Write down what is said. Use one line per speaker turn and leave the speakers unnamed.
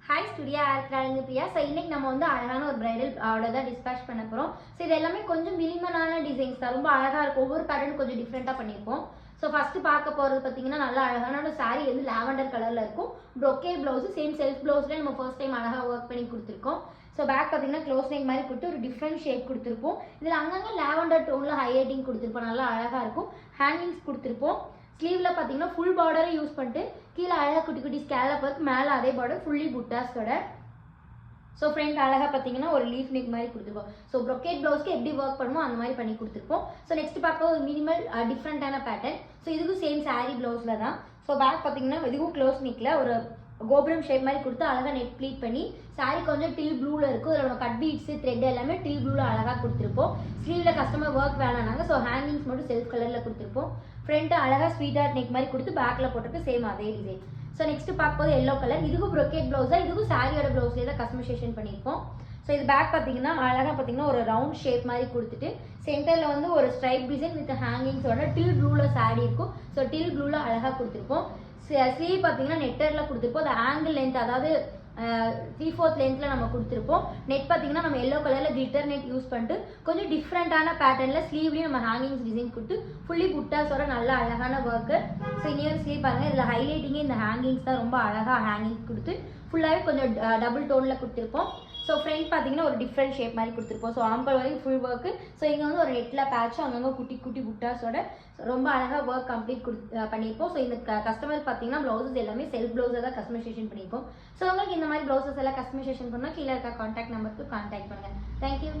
Hi studio ஆர்க்ராலிங்க Priya. So இன்னைக்கு நம்ம வந்து அழகான ஒரு பிரைடல் ஆர்டர் தான் டிஸ்பேச் பண்ண போகிறோம். ஸோ இது எல்லாமே கொஞ்சம் மினிமலான டிசைன்ஸ் தான், ரொம்ப அழகாக இருக்கும். ஒவ்வொரு பேட்டர்ன் கொஞ்சம் டிஃப்ரெண்ட்டாக பண்ணியிருப்போம். ஸோ ஃபஸ்ட்டு பார்க்க போகிறது பார்த்தீங்கன்னா நல்லா அழகான ஒரு சாரீ வந்து லாவெண்டர் கலரில் இருக்கும். ப்ரொக்கேட் ப்ளவுஸு சேம் செல்ஃப் ப்ளவுஸில் நம்ம ஃபர்ஸ்ட் டைம் அழகாக ஒர்க் பண்ணி கொடுத்துருக்கோம். ஸோ பேக் பார்த்தீங்கன்னா க்ளோஸ் நெக் மாதிரி கொடுத்து ஒரு டிஃப்ரெண்ட் ஷேப் கொடுத்துருப்போம். இதில் அங்கங்கே லாவெண்டர் டோனில் ஹைலைட்டிங் கொடுத்துருப்போம், நல்லா அழகாக இருக்கும். ஹேங்கிங்ஸ் கொடுத்துருப்போம். ஸ்லீவில் பார்த்தீங்கன்னா ஃபுல் பார்டரை யூஸ் பண்ணிட்டு கீழே அழகாக குட்டி குட்டி ஸ்கேலப் ஒர்க், மேலே அதே பார்டர் ஃபுல்லி புட்டாஸோட. ஸோ ஃப்ரெண்ட் அழகாக பார்த்தீங்கன்னா ஒரு லீஃப் நெக் மாதிரி கொடுத்துருப்போம். ஸோ ப்ரொக்கேட் ப்ளவுஸ்க்கு எப்படி ஒர்க் பண்ணுமோ அந்த மாதிரி பண்ணி கொடுத்துருப்போம். ஸோ நெக்ஸ்ட் பார்க்க ஒரு மினிமல் டிஃப்ரெண்ட்டான பேட்டர்ன். ஸோ இதுக்கும் சேம் சாரீ ப்ளவுஸில் தான். ஸோ பேக் பார்த்தீங்கன்னா இதுவும் க்ளோஸ் நெக்கில் ஒரு கோபுரம் ஷேப் மாதிரி கொடுத்து அழகாக நெட் ப்ளீட் பண்ணி சாரீ கொஞ்சம் டில் ப்ளூவில் இருக்கும். அதில் நம்ம கட் பீட்ஸு த்ரெட் எல்லாமே டில் ப்ளூவில் அழகாக கொடுத்துருப்போம். ஸ்லீவில் கஸ்டமர் ஒர்க் வேணானாங்க. ஸோ ஹேங்கிங்ஸ் மட்டும் செல்ஃப் கலரில் கொடுத்துருப்போம். ஃப்ரண்ட்டு அழகாக ஸ்வீட் ஆர்ட் நெக் மாதிரி கொடுத்து பேக்கில் போட்டுருக்கு சேம் அதே டிசைன். ஸோ நெக்ஸ்ட் பார்க்கும்போது எல்லோ கலர், இதுக்கும் ப்ரொக்கேட் ப்ளவுஸாக, இதுக்கும் சாரியோட ப்ளவுஸ்லேயே தான் கஸ்டமைசேஷன் பண்ணியிருப்போம். ஸோ இது பேக் பார்த்தீங்கன்னா அழகாக பார்த்தீங்கன்னா ஒரு ரவுண்ட் ஷேப் மாதிரி கொடுத்துட்டு சென்டரில் வந்து ஒரு ஸ்ட்ரைப் டிசைன் வித் ஹேங்கிங்ஸோட டில் ப்ளூவில் சாரீ இருக்கும். ஸோ டில் ப்ளூவில் அழகாக கொடுத்துருப்போம். ஸ்லீவ் பார்த்தீங்கன்னா நெட்டரில் கொடுத்துருப்போம். அது ஆங்கிள் லென்த், அதாவது 3/4 லென்த்தில் நம்ம கொடுத்துருப்போம். நெட் பார்த்தீங்கன்னா நம்ம எல்லோ கலரில் கிளிட்டர் நெட் யூஸ் பண்ணிட்டு கொஞ்சம் டிஃப்ரெண்ட்டான பேட்டர்னில் ஸ்லீவ்லேயும் நம்ம ஹேங்கிங்ஸ் டிசைன் கொடுத்து ஃபுல்லி புட்டாஸோட நல்ல அழகான ஒர்க்கு. ஸோ இன்னொரு ஸ்லீவ் பாருங்கள், இதில் ஹைலைட்டிங்கே இந்த ஹேங்கிங்ஸ் தான், ரொம்ப அழகாக ஹேங்கிங்ஸ் கொடுத்து ஃபுல்லாகவே கொஞ்சம் டபுள் டோனில் கொடுத்துருப்போம். ஸோ ஃப்ரண்ட் பார்த்தீங்கன்னா ஒரு டிஃப்ரெண்ட் ஷேப் மாதிரி கொடுத்துருப்போம். ஸோ ஆம்பல் வரைக்கும் ஃபுல் ஒர்க்கு. ஸோ இங்கே வந்து ஒரு நெட்டில் பேட்ச், அங்கங்கே குட்டி குட்டி புட்டாஸோட ரொம்ப அழகாக ஒர்க் கம்ப்ளீட் பண்ணியிருப்போம். ஸோ இந்த கஸ்டமர் பார்த்தீங்கன்னா ப்ளவுசஸ் எல்லாமே செல்ஃப் ப்ளவுஸை தான் கஸ்டமைசேஷன் பண்ணியிருப்போம். ஸோ உங்களுக்கு இந்த மாதிரி ப்ளவுசஸ் எல்லாம் கஸ்டமைசேஷன் பண்ணால் கீழே இருக்க கான்டாக்ட் நம்பருக்கு கான்டாக்ட் பண்ணுங்கள். தேங்க்யூ.